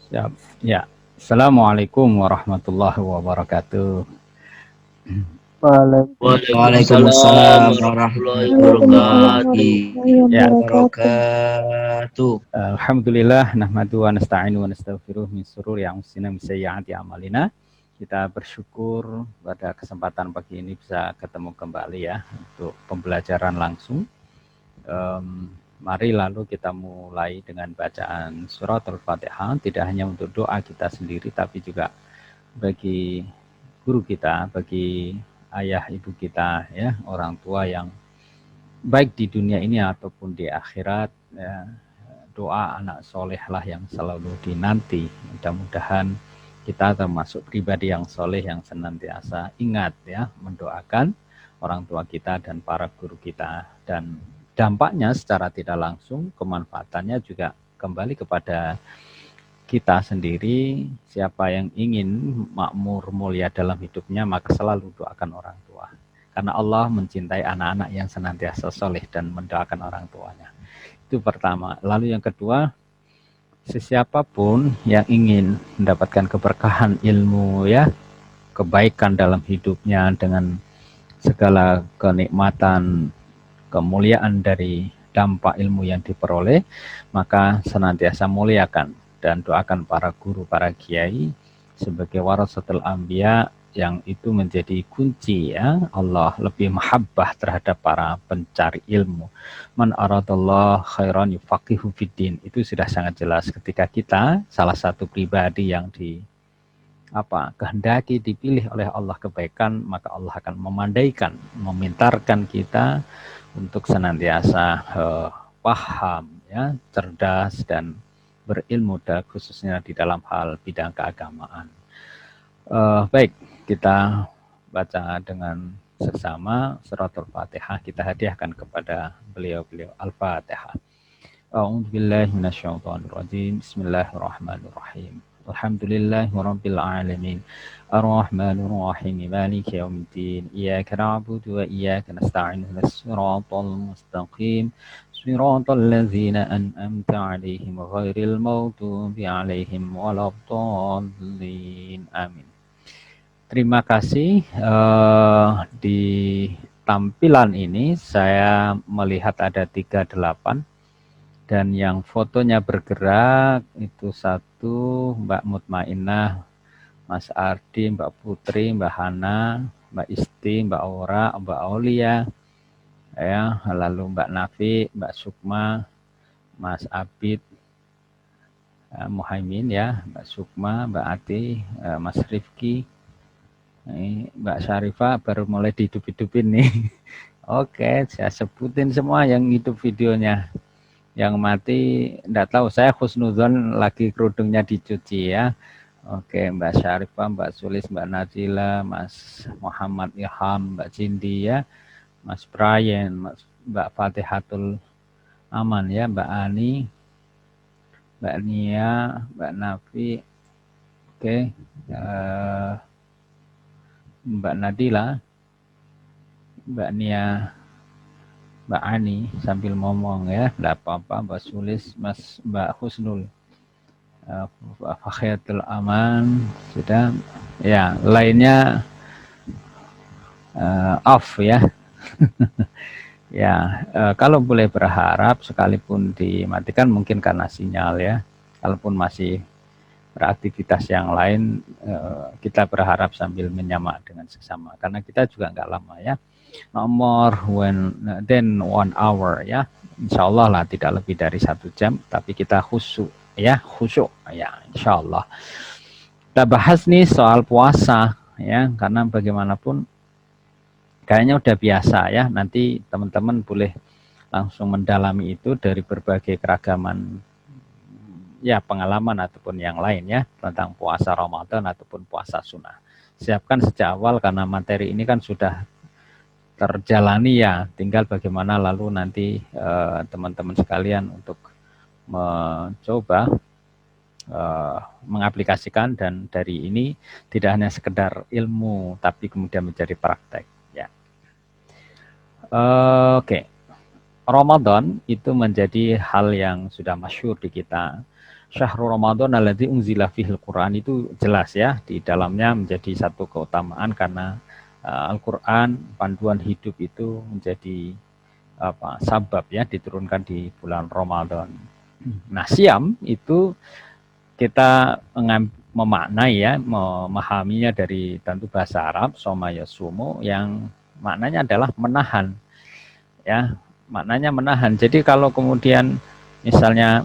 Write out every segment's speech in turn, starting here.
Siap. Ya. Assalamualaikum warahmatullahi wabarakatuh. Waalaikumsalam Waalaikumsalam warahmatullahi warahmatullahi wabarakatuh. Ya. wabarakatuh. Alhamdulillah nahmadu wa nasta'inu wa nastaghfiruh min sururi anfusina min sayyiati a'malina. Kita bersyukur pada kesempatan pagi ini bisa ketemu kembali ya untuk pembelajaran langsung. Mari lalu kita mulai dengan bacaan surat Al-Fatihah, tidak hanya untuk doa kita sendiri tapi juga bagi guru kita, bagi ayah ibu kita ya, orang tua yang baik di dunia ini ataupun di akhirat ya, doa anak soleh lah yang selalu dinanti. Mudah-mudahan kita termasuk pribadi yang soleh yang senantiasa ingat ya mendoakan orang tua kita dan para guru kita, dan dampaknya secara tidak langsung kemanfaatannya juga kembali kepada kita sendiri. Siapa yang ingin makmur mulia dalam hidupnya maka selalu doakan orang tua, karena Allah mencintai anak-anak yang senantiasa soleh dan mendoakan orang tuanya. Itu pertama. Lalu yang kedua, sesiapapun yang ingin mendapatkan keberkahan ilmu ya, kebaikan dalam hidupnya dengan segala kenikmatan, kemuliaan dari dampak ilmu yang diperoleh, maka senantiasa muliakan dan doakan para guru, para kiai sebagai warasatul anbiya, yang itu menjadi kunci ya. Allah lebih mahabbah terhadap para pencari ilmu. Man aradallah khairan yufaqihu fiddin. Itu sudah sangat jelas ketika kita salah satu pribadi yang kehendaki dipilih oleh Allah kebaikan, maka Allah akan memandaikan, memintarkan kita untuk senantiasa paham ya, cerdas dan berilmu, khususnya di dalam hal bidang keagamaan. Baik, kita baca dengan sesama suratul Fatihah, kita hadiahkan kepada beliau-beliau. Al-Fatihah. A'udzubillahi minasyaitonirrajim. Bismillahirrahmanirrahim. Alhamdulillahirabbil alamin. Arrahmanir rahim. Maliki yaumiddin. Iyyaka na'budu wa iyyaka nasta'in. Ihdinas siratal mustaqim. Siratal ladzina an'amta 'alaihim ghairil maghdubi 'alaihim waladdallin. Amin. Terima kasih. Di tampilan ini saya melihat ada 38, dan yang fotonya bergerak itu satu Mbak Mutmainah, Mas Ardi, Mbak Putri, Mbak Hana, Mbak Isti, Mbak Aura, Mbak Aulia, ya, lalu Mbak Nafi, Mbak Sukma, Mas Abid, Muhaimin ya, Mbak Sukma, Mbak Ati, Mas Rifki, Mbak Syarifah baru mulai dihidup-hidupin nih. Oke, saya sebutin semua yang hidup videonya. Yang mati enggak tahu, saya khusnuzon lagi kerudungnya dicuci ya. Oke, Mbak Syarifah, Mbak Sulis, Mbak Nazila, Mas Muhammad Ilham, Mbak Cindy ya, Mas Brian, Mbak Fatihatul Aman ya, Mbak Ani, Mbak Nia, Mbak Nafi, oke, Mbak Nadila, Mbak Nia, Mbak Ani sambil ngomong ya, enggak apa-apa, Mbak Sulis, Mbak Husnul, Fakhiatul Aman sudah ya, lainnya off ya. Ya, kalau boleh berharap sekalipun dimatikan mungkin karena sinyal ya, kalaupun masih beraktivitas yang lain, kita berharap sambil menyamak dengan sesama karena kita juga nggak lama ya, nomor then 1 hour ya, insya Allah lah tidak lebih dari 1 jam, tapi kita khusyuk ya, insya Allah. Kita bahas nih soal puasa ya, karena bagaimanapun kayaknya udah biasa ya, nanti teman-teman boleh langsung mendalami itu dari berbagai keragaman ya, pengalaman ataupun yang lain ya, tentang puasa Ramadan ataupun puasa sunnah. Siapkan sejak awal karena materi ini kan sudah terjalani ya, tinggal bagaimana lalu nanti teman-teman sekalian untuk mencoba mengaplikasikan, dan dari ini tidak hanya sekedar ilmu tapi kemudian menjadi praktek ya. Oke. Ramadan itu menjadi hal yang sudah masyhur di kita. Syahrul Ramadan alladzi unzila fihil Quran itu jelas ya, di dalamnya menjadi satu keutamaan karena Al-Quran, panduan hidup itu menjadi sabab ya diturunkan di bulan Ramadan. Nah, siam itu kita memaknai ya, memahaminya dari tentu bahasa Arab, soma yasumu, yang maknanya adalah menahan ya, maknanya menahan. Jadi kalau kemudian misalnya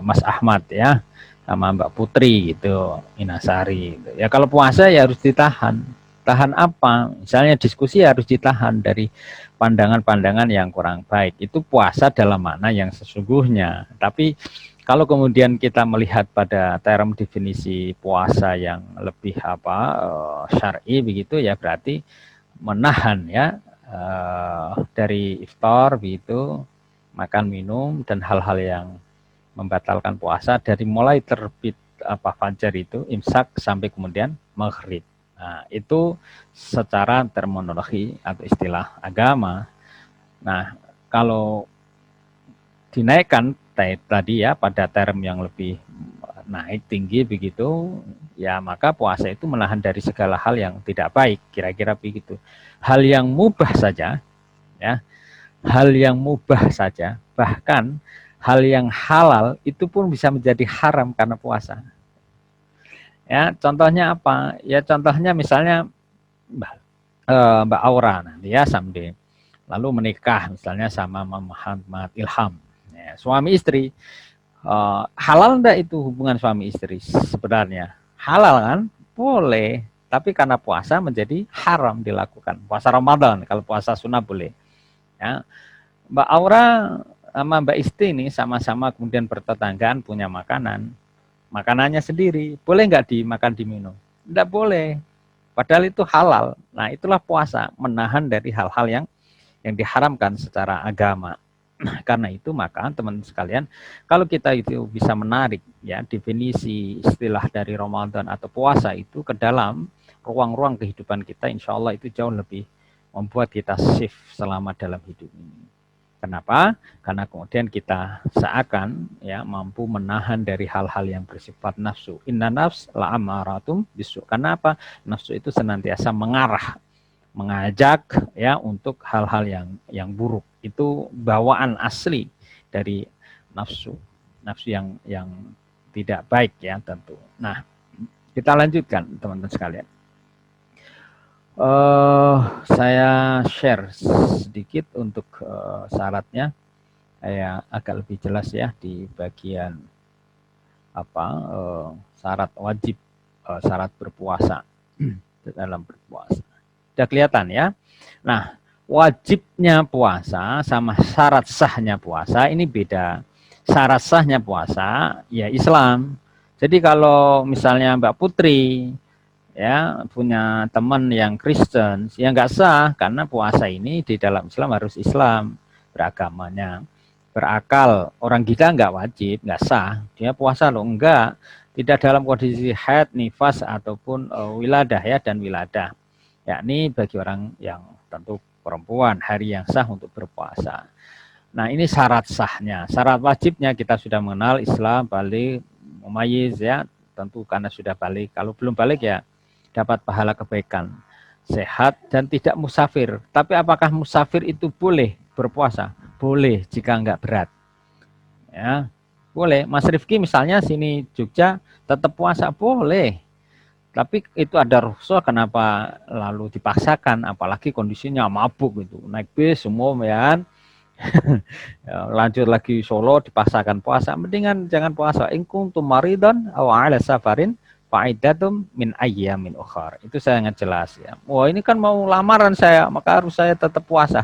Mas Ahmad ya sama Mbak Putri gitu, Inasari gitu. Ya kalau puasa ya harus ditahan. Tahan apa? Misalnya diskusi harus ditahan dari pandangan-pandangan yang kurang baik. Itu puasa dalam makna yang sesungguhnya. Tapi kalau kemudian kita melihat pada term definisi puasa yang lebih syar'i begitu ya, berarti menahan ya dari iftar begitu, makan minum dan hal-hal yang membatalkan puasa dari mulai terbit fajar itu imsak sampai kemudian maghrib. Nah, itu secara terminologi atau istilah agama. Nah, kalau dinaikkan tadi ya pada term yang lebih naik tinggi begitu, ya maka puasa itu menahan dari segala hal yang tidak baik, kira-kira begitu. Hal yang mubah saja, ya, hal yang mubah saja, bahkan hal yang halal itu pun bisa menjadi haram karena puasa. Ya, contohnya apa? Ya, contohnya misalnya Mbak Aura nanti ya someday, lalu menikah misalnya sama Muhammad Ilham, ya, suami istri. Halal enggak itu hubungan suami istri sebenarnya? Halal kan? Boleh. Tapi karena puasa menjadi haram dilakukan. Puasa Ramadan, kalau puasa sunnah boleh. Ya. Mbak Aura sama Mbak Isti ini sama-sama kemudian bertetanggaan punya makanan. Makanannya sendiri. Boleh nggak dimakan diminum? Enggak boleh. Padahal itu halal. Nah itulah puasa. Menahan dari hal-hal yang diharamkan secara agama. Karena itu maka teman-teman sekalian, kalau kita itu bisa menarik ya definisi istilah dari Ramadan atau puasa itu ke dalam ruang-ruang kehidupan kita, insya Allah itu jauh lebih membuat kita safe selama dalam hidup ini. Kenapa? Karena kemudian kita seakan ya mampu menahan dari hal-hal yang bersifat nafsu. Inna nafs la'amaratum bisu. Karena apa? Nafsu itu senantiasa mengarah, mengajak ya untuk hal-hal yang buruk. Itu bawaan asli dari nafsu yang tidak baik ya tentu. Nah, kita lanjutkan teman-teman sekalian. Saya share sedikit untuk syaratnya, ya agak lebih jelas ya di bagian syarat wajib, syarat berpuasa dalam berpuasa. Sudah kelihatan ya. Nah, wajibnya puasa sama syarat sahnya puasa ini beda. Syarat sahnya puasa ya Islam. Jadi kalau misalnya Mbak Putri ya punya teman yang Kristen, ya nggak sah karena puasa ini di dalam Islam harus Islam beragamanya. Berakal, orang gila nggak wajib, nggak sah. Dia puasa loh, enggak. Tidak dalam kondisi haid, nifas ataupun wiladah ya dan wiladah. Yakni bagi orang yang tentu perempuan hari yang sah untuk berpuasa. Nah ini syarat sahnya. Syarat wajibnya kita sudah mengenal Islam, balik, mumayyiz ya, tentu karena sudah balik. Kalau belum balik ya dapat pahala kebaikan, sehat dan tidak musafir. Tapi apakah musafir itu boleh berpuasa? Boleh jika enggak berat. Ya, boleh. Mas Rifki misalnya sini Jogja tetap puasa boleh. Tapi itu ada rukhsah, kenapa lalu dipaksakan, apalagi kondisinya mabuk gitu, naik bis semua ya. Lanjut lagi Solo dipaksakan puasa, mendingan jangan puasa. In kuntum maridan aw ala safarin fa'iddatum min ayyamin ukhar. Itu sangat jelas ya. Wah, ini kan mau lamaran saya, maka harus saya tetap puasa.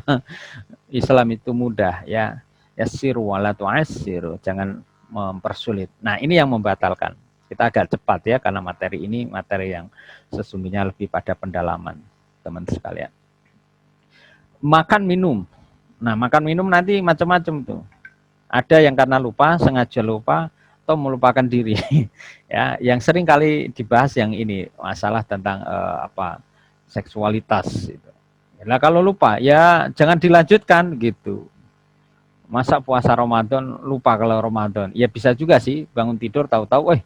Islam itu mudah ya. Yassiru wa la tu'assiru, jangan mempersulit. Nah, ini yang membatalkan. Kita agak cepat ya karena materi ini materi yang sesungguhnya lebih pada pendalaman teman sekalian. Makan minum. Nah, makan minum nanti macam-macam tuh. Ada yang karena lupa, sengaja lupa, atau melupakan diri. Ya, yang sering kali dibahas yang ini masalah tentang seksualitas. Gitu. Nah, kalau lupa ya jangan dilanjutkan gitu. Masa puasa Ramadan lupa kalau Ramadan? Ya bisa juga sih, bangun tidur tahu-tahu,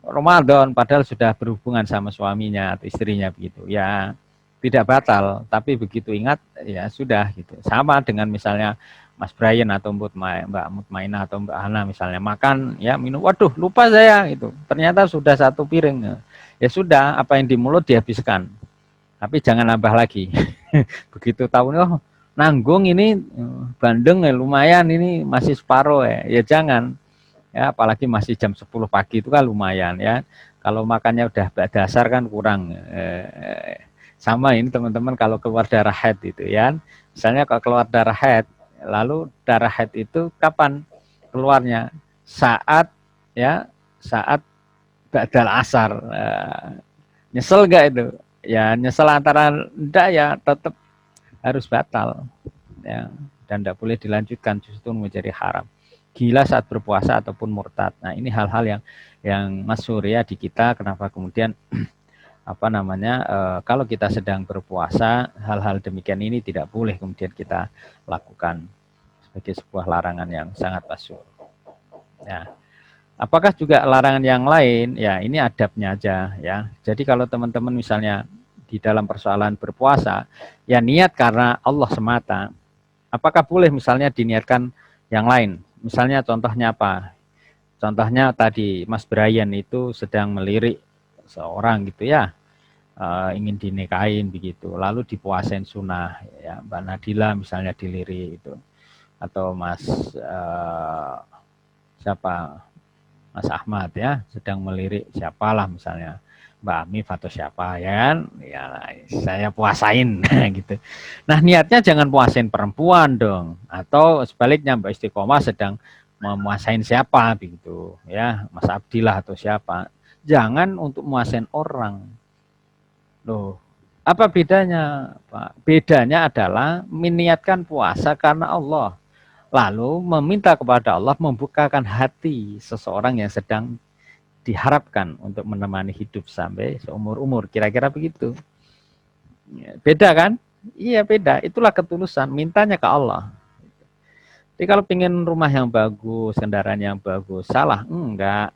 Ramadan padahal sudah berhubungan sama suaminya atau istrinya begitu. Ya tidak batal, tapi begitu ingat ya sudah gitu. Sama dengan misalnya Mas Brian atau Mbak Mutmainah atau Mbak Hana misalnya makan ya minum, waduh lupa saya gitu. Ternyata sudah satu piring. Ya sudah, apa yang di mulut dihabiskan. Tapi jangan nambah lagi. Begitu tahu oh nanggung ini bandeng ya lumayan ini masih separuh ya jangan. Ya apalagi masih jam 10 pagi itu kan lumayan ya. Kalau makannya udah dasar kan kurang. Sama ini teman-teman kalau keluar darah haid itu ya. Misalnya kalau keluar darah haid, lalu darah haid itu kapan keluarnya? Saat ya, saat ba'dal asar. Nyesel gak itu? Ya nyesel antara enggak ya tetap harus batal. Ya, dan tidak boleh dilanjutkan, justru menjadi haram. Gila saat berpuasa ataupun murtad. Nah ini hal-hal yang masyhur ya di kita. Kenapa kemudian kalau kita sedang berpuasa, hal-hal demikian ini tidak boleh kemudian kita lakukan sebagai sebuah larangan yang sangat masyhur. Ya. Apakah juga larangan yang lain? Ya ini adabnya aja ya. Jadi kalau teman-teman misalnya di dalam persoalan berpuasa, ya niat karena Allah semata. Apakah boleh misalnya diniatkan yang lain? Misalnya contohnya apa? Contohnya tadi Mas Brian itu sedang melirik seorang gitu ya, ingin dinikahin begitu, lalu dipuasain sunnah ya, Mbak Nadila misalnya dilirik itu, atau siapa Mas Ahmad ya sedang melirik siapalah misalnya Mbak Amif atau siapa ya kan, ya saya puasain gitu. Nah niatnya jangan puasain perempuan dong, atau sebaliknya Mbak Istiqomah sedang memuasain siapa begitu ya, Mas Abdillah atau siapa, jangan untuk muasain orang. Loh, apa bedanya Pak? Bedanya adalah meniatkan puasa karena Allah, lalu meminta kepada Allah membukakan hati seseorang yang sedang diharapkan untuk menemani hidup sampai seumur-umur, kira-kira begitu. Beda kan? Iya beda, itulah ketulusan, mintanya ke Allah. Jadi kalau pengen rumah yang bagus, kendaraan yang bagus, salah? Enggak.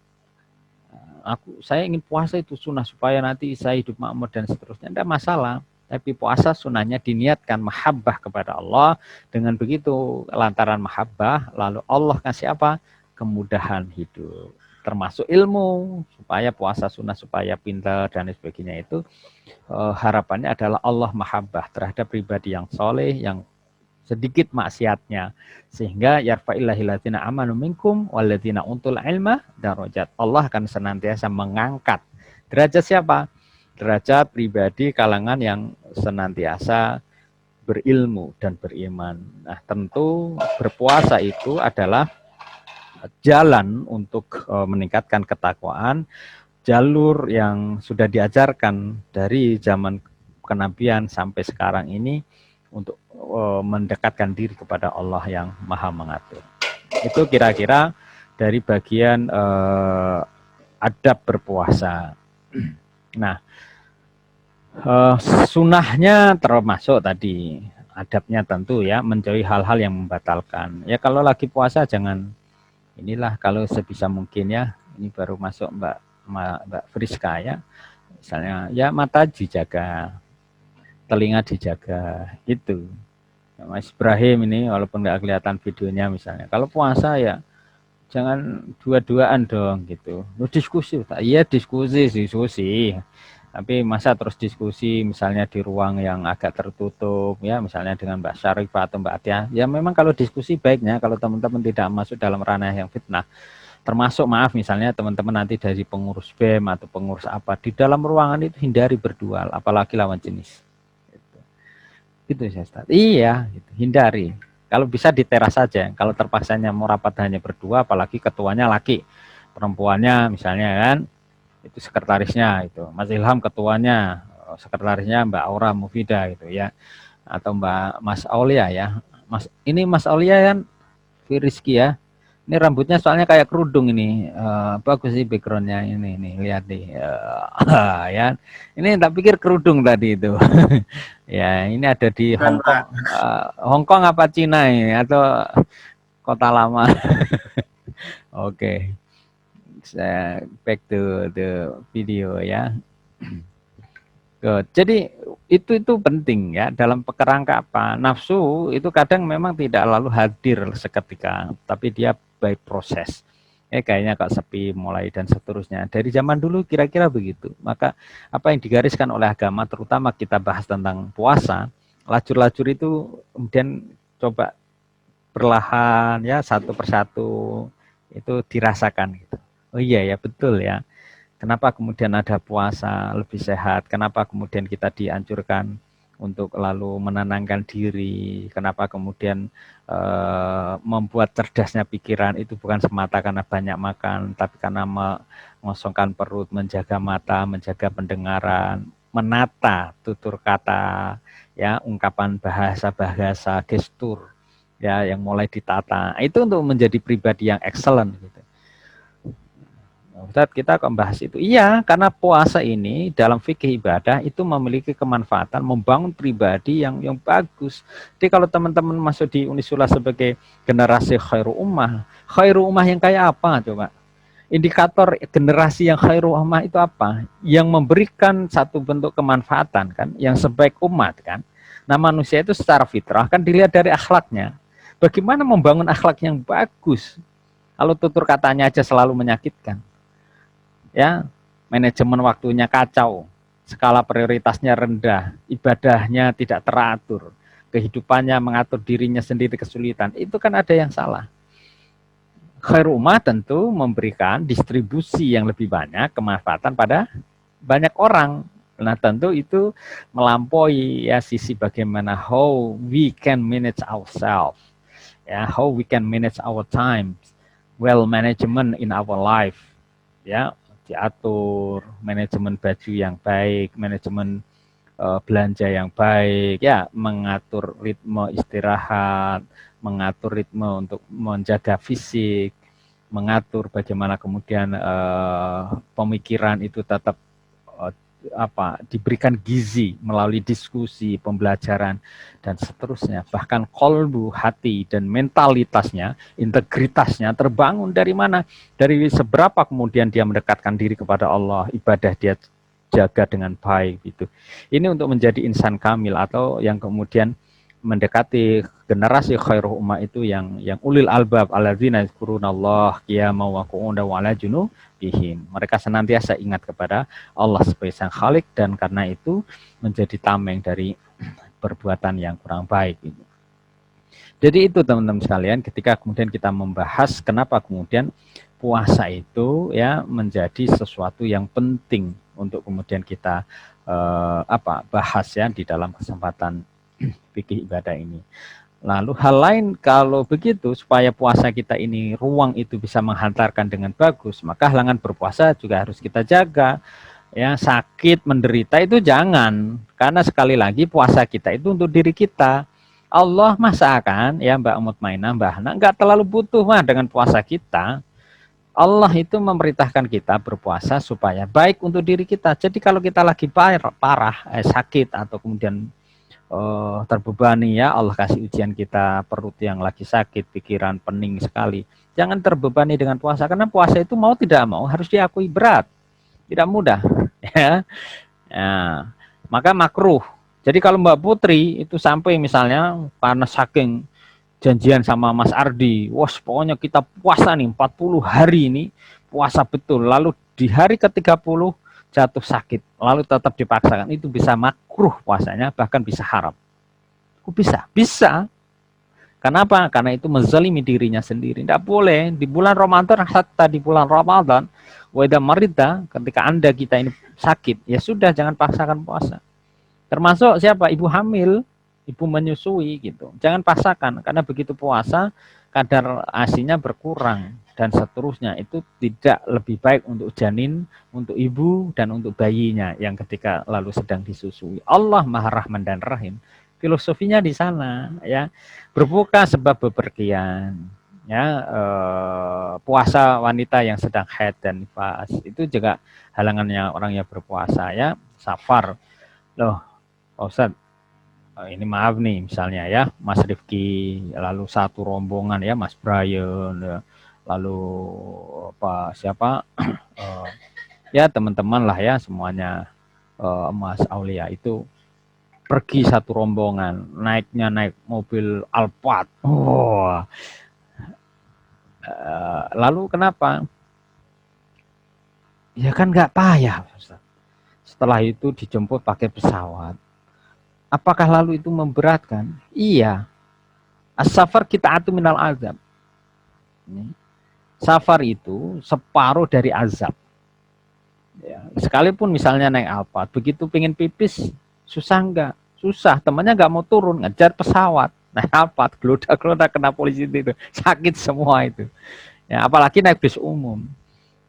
Saya ingin puasa itu sunnah supaya nanti saya hidup makmur dan seterusnya, enggak masalah. Tapi puasa sunnahnya diniatkan mahabbah kepada Allah. Dengan begitu lantaran mahabbah, lalu Allah kasih apa? Kemudahan hidup, termasuk ilmu, supaya puasa sunnah, supaya pintar dan sebagainya itu. Harapannya adalah Allah mahabbah terhadap pribadi yang soleh, yang sedikit maksiatnya, sehingga yarfa'illahil ladzina amanu minkum walladzina utul ilma darajat. Allah akan senantiasa mengangkat derajat siapa? Derajat pribadi kalangan yang senantiasa berilmu dan beriman. Nah, tentu berpuasa itu adalah jalan untuk meningkatkan ketakwaan, jalur yang sudah diajarkan dari zaman kenabian sampai sekarang ini untuk mendekatkan diri kepada Allah yang Maha Mengatur. Itu kira-kira dari bagian adab berpuasa. Nah, sunnahnya termasuk tadi, adabnya tentu ya menjauhi hal-hal yang membatalkan. Ya kalau lagi puasa jangan inilah, kalau sebisa mungkin ya, ini baru masuk Mbak Friska ya, misalnya ya mata dijaga, telinga dijaga gitu. Ya, Mas Ibrahim ini walaupun nggak kelihatan videonya misalnya, kalau puasa ya jangan dua-duaan dong gitu. Lu diskusi, iya diskusi. Tapi masa terus diskusi misalnya di ruang yang agak tertutup ya, misalnya dengan Mbak Syarifah atau Mbak Atia. Ya memang kalau diskusi baiknya kalau teman-teman tidak masuk dalam ranah yang fitnah. Termasuk maaf misalnya teman-teman nanti dari pengurus BEM atau pengurus apa, di dalam ruangan itu hindari berdual, apalagi lawan jenis. Gitu ya Ustaz. Iya, gitu. Hindari. Kalau bisa di teras saja. Kalau terpaksanya mau rapat hanya berdua, apalagi ketuanya laki, perempuannya misalnya kan, itu sekretarisnya itu. Mas Ilham ketuanya, sekretarisnya Mbak Aura Mufida gitu ya. Atau Mas Aulia ya. Mas Aulia kan Rizky ya. Ini rambutnya soalnya kayak kerudung ini, bagus sih backgroundnya ini lihat nih, ya. Ini tak pikir kerudung tadi itu. Ya ini ada di Hong Kong, Hong Kong apa Cina ini atau Kota Lama. Oke. Saya back to the video ya. Jadi itu penting ya dalam kerangka apa? Nafsu itu kadang memang tidak lalu hadir seketika, tapi dia by proses. Kayaknya kok sepi mulai dan seterusnya. Dari zaman dulu kira-kira begitu. Maka apa yang digariskan oleh agama, terutama kita bahas tentang puasa, lacur-lacur itu kemudian coba perlahan ya satu persatu itu dirasakan gitu. Oh iya ya betul ya. Kenapa kemudian ada puasa lebih sehat? Kenapa kemudian kita dianjurkan untuk lalu menenangkan diri? Kenapa kemudian membuat cerdasnya pikiran itu bukan semata karena banyak makan, tapi karena mengosongkan perut, menjaga mata, menjaga pendengaran, menata tutur kata, ya ungkapan bahasa-bahasa, gestur, ya yang mulai ditata. Itu untuk menjadi pribadi yang excellent. Gitu. Ustaz, kita akan bahas itu. Iya, karena puasa ini dalam fikih ibadah itu memiliki kemanfaatan membangun pribadi yang bagus. Jadi kalau teman-teman masuk di Unisula sebagai generasi khairu ummah yang kayak apa coba? Indikator generasi yang khairu ummah itu apa? Yang memberikan satu bentuk kemanfaatan kan, yang sebaik umat kan. Nah, manusia itu secara fitrah kan dilihat dari akhlaknya. Bagaimana membangun akhlak yang bagus? Kalau tutur katanya aja selalu menyakitkan. Ya, manajemen waktunya kacau, skala prioritasnya rendah, ibadahnya tidak teratur, kehidupannya mengatur dirinya sendiri kesulitan, itu kan ada yang salah. Khairul ummah tentu memberikan distribusi yang lebih banyak kemanfaatan pada banyak orang. Nah tentu itu melampaui ya sisi bagaimana how we can manage ourselves, ya how we can manage our time, well management in our life, ya diatur, manajemen baju yang baik, manajemen belanja yang baik, ya mengatur ritme istirahat, mengatur ritme untuk menjaga fisik, mengatur bagaimana kemudian pemikiran itu tetap diberikan gizi melalui diskusi, pembelajaran dan seterusnya. Bahkan kolbu, hati dan mentalitasnya, integritasnya terbangun dari mana? Dari seberapa kemudian dia mendekatkan diri kepada Allah, ibadah dia jaga dengan baik gitu. Ini untuk menjadi insan kamil atau yang kemudian mendekati generasi khairul ummah itu yang ulil albab alladzina yazkurunallah qiyaman wa qu'udan wa ala junubihim. Mereka senantiasa ingat kepada Allah sebagai Sang Khalik dan karena itu menjadi tameng dari perbuatan yang kurang baik gitu. Jadi itu teman-teman sekalian ketika kemudian kita membahas kenapa kemudian puasa itu ya menjadi sesuatu yang penting untuk kemudian kita bahas ya di dalam kesempatan fikih ibadah ini. Lalu hal lain kalau begitu supaya puasa kita ini ruang itu bisa menghantarkan dengan bagus, maka halangan berpuasa juga harus kita jaga. Ya, sakit, menderita itu jangan. Karena sekali lagi puasa kita itu untuk diri kita. Allah masakan ya Mbak Mutmainah, Mbak Hana, enggak terlalu butuh mah dengan puasa kita. Allah itu memerintahkan kita berpuasa supaya baik untuk diri kita. Jadi kalau kita lagi parah sakit atau kemudian terbebani ya Allah kasih ujian kita perut yang lagi sakit, pikiran pening sekali. Jangan terbebani dengan puasa karena puasa itu mau tidak mau harus diakui berat, tidak mudah ya. Nah, maka makruh. Jadi kalau Mbak Putri itu sampai misalnya karena saking janjian sama Mas Ardi, wah pokoknya kita puasa nih 40 hari ini puasa betul. Lalu di hari ke-30 jatuh sakit, lalu tetap dipaksakan, itu bisa makruh puasanya, bahkan bisa haram. Kok bisa? Bisa. Kenapa? Karena itu menzalimi dirinya sendiri. Tidak boleh di bulan Ramadan, hatta di bulan Ramadan, weda marida, ketika Anda kita ini sakit, ya sudah jangan paksakan puasa. Termasuk siapa? Ibu hamil, ibu menyusui gitu. Jangan paksakan karena begitu puasa kadar ASI-nya berkurang dan seterusnya. Itu tidak lebih baik untuk janin, untuk ibu dan untuk bayinya yang ketika lalu sedang disusui. Allah Maha Rahman dan Rahim. Filosofinya di sana ya. Berbuka sebab bepergian. Ya, puasa wanita yang sedang haid dan nifas itu juga halangannya orang yang berpuasa ya. Safar. Loh, Pak Ustadz, ini maaf nih misalnya ya, Mas Rifki, lalu satu rombongan ya, Mas Brian, ya, lalu apa siapa, ya teman-teman lah ya semuanya, Mas Aulia itu pergi satu rombongan, naiknya naik mobil Alphard. Oh, lalu kenapa? Ya kan nggak payah, Ustaz. Setelah itu dijemput pakai pesawat. Apakah lalu itu memberatkan? Iya. As-safar kita atu minal azab. Safar itu separuh dari azab. Ya, sekalipun misalnya naik Alphard, begitu pengen pipis, susah enggak? Susah, temannya nggak mau turun, ngejar pesawat. Naik Alphard, gelodak-gelodak kena polisi itu. Sakit semua itu. Ya, apalagi naik bis umum.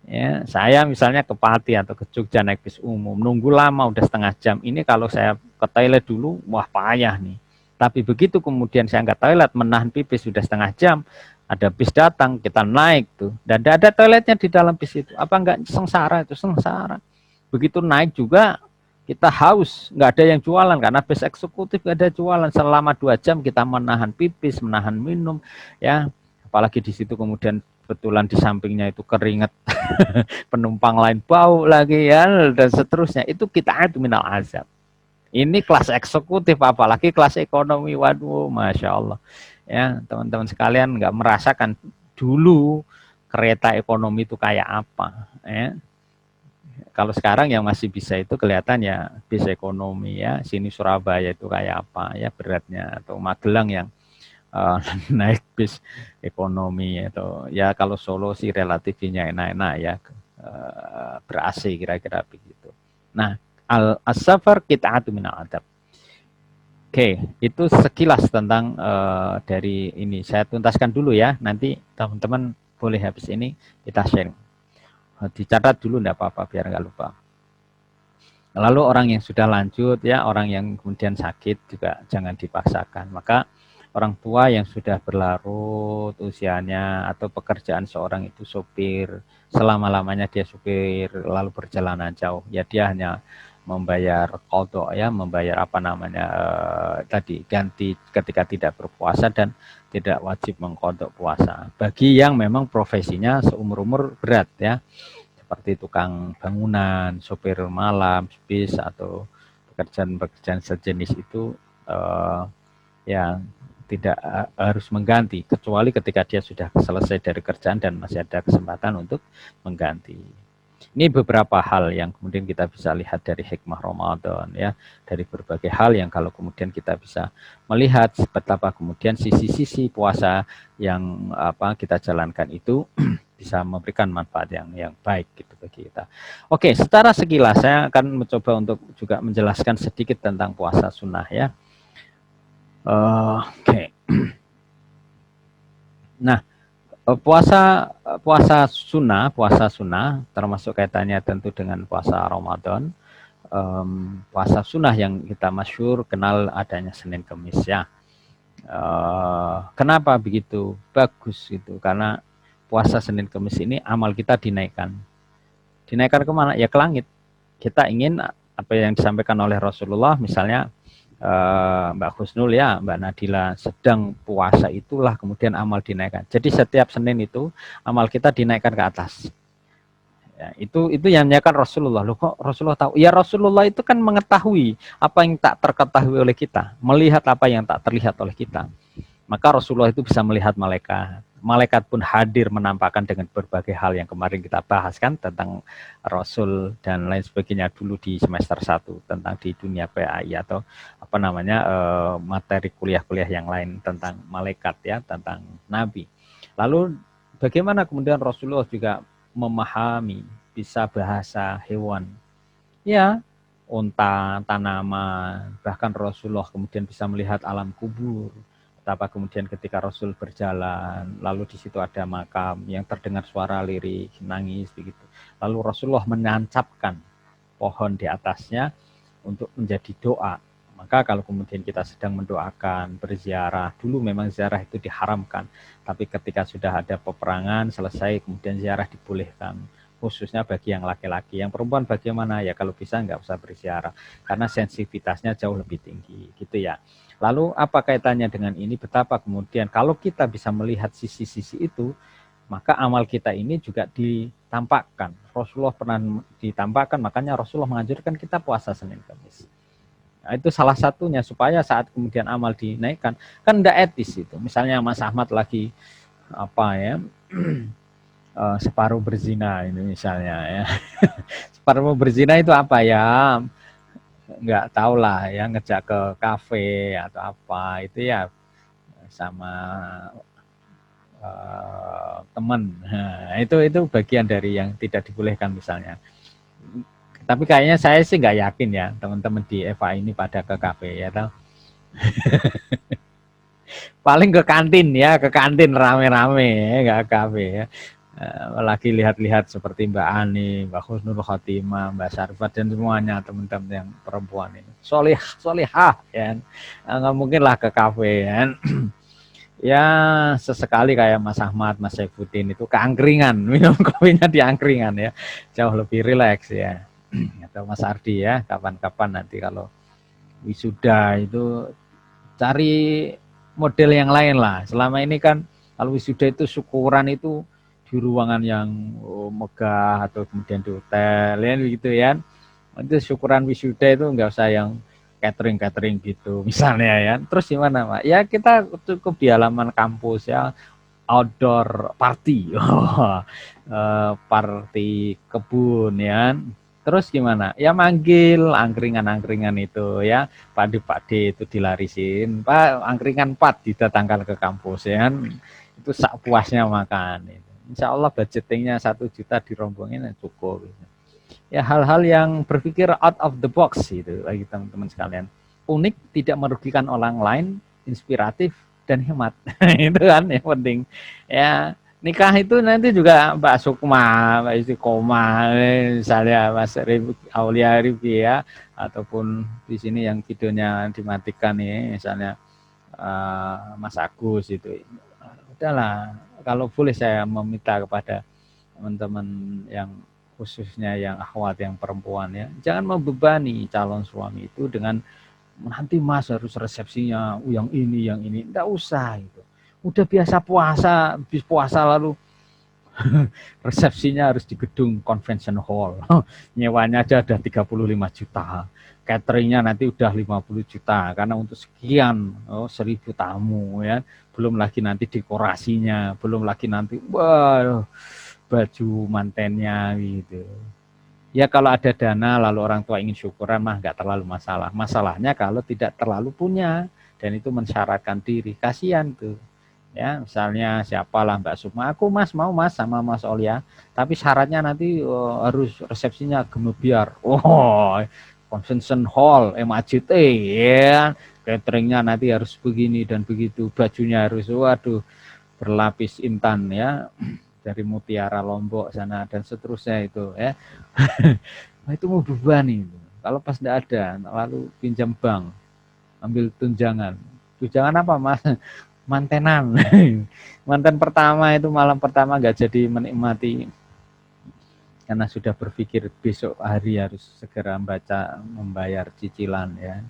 Ya, saya misalnya ke Pati atau ke Jogja naik bis umum, nunggu lama udah setengah jam. Ini kalau saya ke toilet dulu, wah payah nih. Tapi begitu kemudian saya nggak toilet, menahan pipis sudah setengah jam, ada bis datang, kita naik tuh, dan ada toiletnya di dalam bis itu. Apa nggak sengsara itu? Sengsara. Begitu naik juga kita haus, nggak ada yang jualan karena bis eksekutif nggak ada jualan. Selama 2 jam kita menahan pipis, menahan minum, ya. Apalagi di situ kemudian kebetulan di sampingnya itu keringat, penumpang lain bau lagi ya, dan seterusnya. Itu kita itu minal azab. Ini kelas eksekutif, apalagi kelas ekonomi. Waduh, masya Allah. Ya, teman-teman sekalian nggak merasakan dulu kereta ekonomi itu kayak apa. Ya. Kalau sekarang yang masih bisa itu kelihatan ya bis ekonomi ya. Sini Surabaya itu kayak apa ya beratnya, atau Magelang yang naik bis ekonomi itu ya. Kalau Solo sih relatifnya enak-enak ya, ber-AC kira-kira begitu. Nah, as-safar qit'atun minal adab. Oke, itu sekilas tentang dari ini. Saya tuntaskan dulu ya, nanti teman-teman boleh habis ini kita sharing. Dicatat dulu enggak apa-apa biar nggak lupa. Lalu orang yang sudah lanjut ya, orang yang kemudian sakit juga jangan dipaksakan. Maka orang tua yang sudah berlarut usianya atau pekerjaan seorang itu sopir, selama-lamanya dia supir lalu perjalanan jauh, ya dia hanya membayar qadha ya, membayar apa namanya tadi ganti ketika tidak berpuasa dan tidak wajib mengqadha puasa. Bagi yang memang profesinya seumur-umur berat ya, seperti tukang bangunan, sopir malam, bis atau pekerjaan-pekerjaan sejenis itu ya tidak harus mengganti, kecuali ketika dia sudah selesai dari kerjaan dan masih ada kesempatan untuk mengganti. Ini beberapa hal yang kemudian kita bisa lihat dari hikmah Ramadan ya, dari berbagai hal yang kalau kemudian kita bisa melihat betapa kemudian sisi-sisi puasa yang apa kita jalankan itu bisa memberikan manfaat yang baik gitu bagi kita. Oke, secara sekilas saya akan mencoba untuk juga menjelaskan sedikit tentang puasa sunnah ya. Oke. Nah, puasa sunnah termasuk kaitannya tentu dengan puasa Ramadan. Puasa sunnah yang kita masyhur kenal adanya Senin Kemis ya. Kenapa begitu bagus gitu? Karena puasa Senin Kemis ini amal kita dinaikkan. Dinaikkan kemana? Ya ke langit. Kita ingin apa yang disampaikan oleh Rasulullah, misalnya Mbak Husnul ya, Mbak Nadila sedang puasa, itulah kemudian amal dinaikkan. Jadi setiap Senin itu amal kita dinaikkan ke atas. Ya, itu yang menyampaikan Rasulullah. Loh kok Rasulullah tahu? Ya Rasulullah itu kan mengetahui apa yang tak terketahui oleh kita, melihat apa yang tak terlihat oleh kita. Maka Rasulullah itu bisa melihat malaikat. Malaikat pun hadir menampakkan dengan berbagai hal yang kemarin kita bahas kan tentang Rasul dan lain sebagainya dulu di semester 1 tentang di dunia PAI atau apa namanya materi kuliah-kuliah yang lain tentang malaikat ya, tentang nabi. Lalu bagaimana kemudian Rasulullah juga memahami bisa bahasa hewan. Ya, unta, tanaman, bahkan Rasulullah kemudian bisa melihat alam kubur. Betapa kemudian ketika Rasul berjalan, lalu di situ ada makam yang terdengar suara lirik, nangis begitu. Lalu Rasulullah menancapkan pohon di atasnya untuk menjadi doa. Maka kalau kemudian kita sedang mendoakan, berziarah, dulu memang ziarah itu diharamkan. Tapi ketika sudah ada peperangan selesai, kemudian ziarah dibolehkan. khususnya bagi yang laki-laki. Yang perempuan bagaimana ya, kalau bisa nggak usah berziarah karena sensitivitasnya jauh lebih tinggi gitu ya. Lalu apa kaitannya dengan ini? Betapa kemudian kalau kita bisa melihat sisi-sisi itu, maka amal kita ini juga ditampakkan. Rasulullah pernah ditampakkan, makanya Rasulullah menganjurkan kita puasa Senin Kamis. Nah, itu salah satunya supaya saat kemudian amal dinaikkan, kan tidak etis itu. Misalnya Mas Ahmad lagi apa ya, separuh berzina ini misalnya ya. Separuh berzina itu apa ya? Nggak tahu lah ya, ngejak ke kafe atau apa itu ya sama teman. Nah, itu bagian dari yang tidak dibolehkan misalnya. Tapi kayaknya saya sih nggak yakin ya teman-teman di Eva ini pada ke kafe ya tahu. Paling ke kantin ya, ke kantin rame-rame ya, nggak ke kafe ya. Lagi lihat-lihat seperti Mbak Ani, Mbak Husnul Khotimah, Mbak Sarfat dan semuanya teman-teman yang perempuan ini. Solihah ya. Nggak mungkin lah ke kafe ya. Ya sesekali kayak Mas Ahmad, Mas Saifuddin itu keangkringan, minum kopinya di angkringan ya. Jauh lebih rileks ya. Atau Mas Ardi ya, kapan-kapan nanti kalau wisuda itu cari model yang lain lah. Selama ini kan kalau wisuda itu syukuran itu di ruangan yang megah atau kemudian di hotel ya gitu ya. Itu syukuran wisuda itu enggak usah yang catering gitu misalnya ya. Terus gimana Pak? Ya kita cukup di halaman kampus ya, outdoor party. Party kebun ya. Terus gimana? Ya manggil angkringan-angkringan itu ya, padi-padi itu dilarisin, Pak, angkringan 4 didatangkan ke kampus ya. Itu sak puasnya makan. Insya Allah budgetingnya 1 juta dirombongin cukup. Ya hal-hal yang berpikir out of the box itu bagi teman-teman sekalian. Unik, tidak merugikan orang lain, inspiratif dan hemat. Itu kan yang penting. Ya nikah itu nanti juga Mbak Sukma, Mbak Istiqomah, misalnya Mas Aulia Rifki ya, ataupun di sini yang videonya dimatikan nih, misalnya Mas Agus itu. Udahlah, kalau boleh saya meminta kepada teman-teman yang khususnya yang akhwat yang perempuan ya, jangan membebani calon suami itu dengan nanti Mas harus resepsinya yang ini, enggak usah itu. Udah biasa puasa, habis puasa lalu resepsinya harus di gedung convention hall. Nyewanya aja udah 35 juta. Cateringnya nanti udah 50 juta karena untuk sekian 1000 tamu ya. Belum lagi nanti dekorasinya, belum lagi nanti baju mantennya gitu. Ya kalau ada dana lalu orang tua ingin syukuran mah nggak terlalu masalah. Masalahnya kalau tidak terlalu punya dan itu mensyaratkan diri, kasihan tuh. Ya, misalnya siapalah Mbak Sukma, aku Mas mau Mas sama Mas Olia, tapi syaratnya nanti harus resepsinya gemebiar. Convention hall, MAJT ya. Cateringnya nanti harus begini dan begitu, bajunya harus waduh berlapis intan ya. Dari Mutiara Lombok sana dan seterusnya itu ya. Itu mau bebani itu. Kalau pas tidak ada, lalu pinjam bank, ambil tunjangan. Tunjangan apa Mas? Mantenan. Mantan pertama itu malam pertama nggak jadi menikmati karena sudah berpikir besok hari harus segera membayar cicilan ya.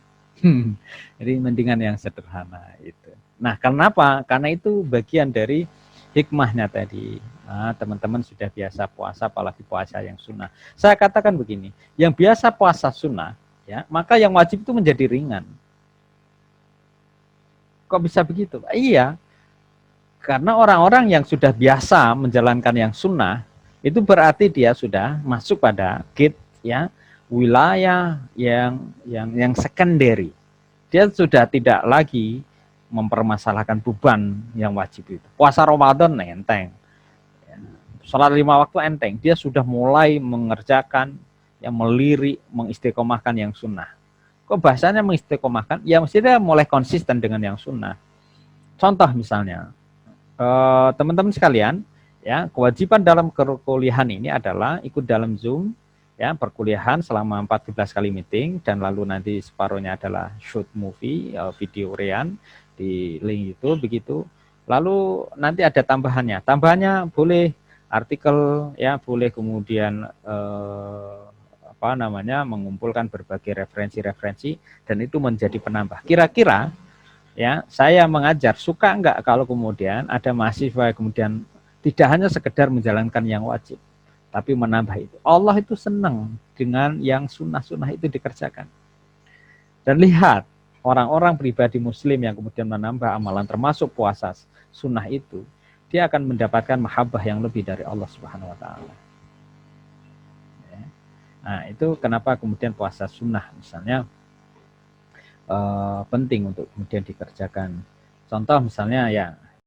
Jadi mendingan yang sederhana itu. Nah, kenapa? Karena itu bagian dari hikmahnya tadi. Nah, teman-teman sudah biasa puasa, apalagi puasa yang sunnah. Saya katakan begini, yang biasa puasa sunnah, ya, maka yang wajib itu menjadi ringan. Kok bisa begitu? Iya, karena orang-orang yang sudah biasa menjalankan yang sunnah, itu berarti dia sudah masuk pada gate ya wilayah yang secondary. Dia sudah tidak lagi mempermasalahkan beban yang wajib itu. Puasa Ramadan enteng. Salat 5 waktu enteng. Dia sudah mulai mengerjakan yang melirik, mengistiqomahkan yang sunnah. Kok bahasanya mengistiqomahkan? Ya mesti dia mulai konsisten dengan yang sunnah. Contoh misalnya, teman-teman sekalian, ya kewajiban dalam perkuliahan ini adalah ikut dalam Zoom, ya perkuliahan selama 14 kali meeting dan lalu nanti separuhnya adalah shoot movie, video rean di link itu begitu. Lalu nanti ada tambahannya. Tambahannya boleh artikel, ya boleh kemudian mengumpulkan berbagai referensi-referensi dan itu menjadi penambah. Kira-kira ya saya mengajar suka enggak kalau kemudian ada mahasiswa kemudian tidak hanya sekedar menjalankan yang wajib, tapi menambah itu. Allah itu senang dengan yang sunnah-sunnah itu dikerjakan. Dan lihat, orang-orang pribadi muslim yang kemudian menambah amalan termasuk puasa sunnah itu, dia akan mendapatkan mahabbah yang lebih dari Allah Subhanahu wa taala. Nah, itu kenapa kemudian puasa sunnah misalnya penting untuk kemudian dikerjakan. Contoh misalnya ya